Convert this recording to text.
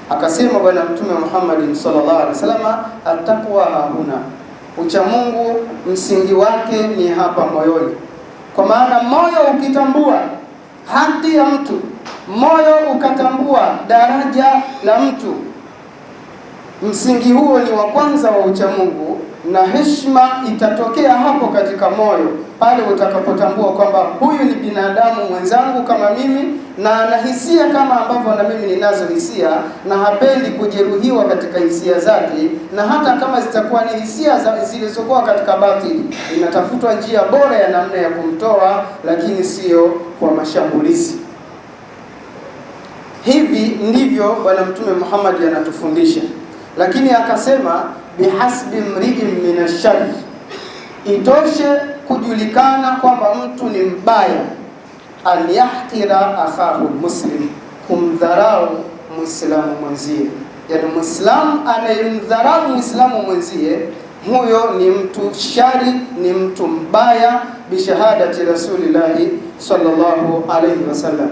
Akasema Bwana Mtume Muhammad sallallahu alaihi wasallam, ataqwa hahuna, ucha Mungu msingi wake ni hapa moyoni. Kwa maana moyo ukitambua haki ya mtu, moyo ukatambua daraja la mtu, msingi huo ni wa kwanza wa ucha Mungu, na heshima itatokea hapo katika moyo pale utakapotambua kwamba huyu ni binadamu mwenzangu kama mimi, na ana hisia kama ambavyo na mimi ninazo hisia, na hapendi kujeruhiwa katika hisia zake, na hata kama zitakuwa ni hisia zilizokuwa katika batili, inatafutwa njia bora ya namna ya kumtoa, lakini sio kwa mashambulizi. Hivi ndivyo Bwana Mtume Muhammad anatufundisha. Lakini akasema bihasbi mri'in min ash-sharr, itoshe kujulikana kwamba mtu ni mbaya, an yahtira akhahu muslim, kumdharau muislamu mwenzie. Yani muislamu anayemdharau muislamu mwenzie, huyo ni mtu shari, ni mtu mbaya, bishahadati Rasulillahi sallallahu alayhi wasallam.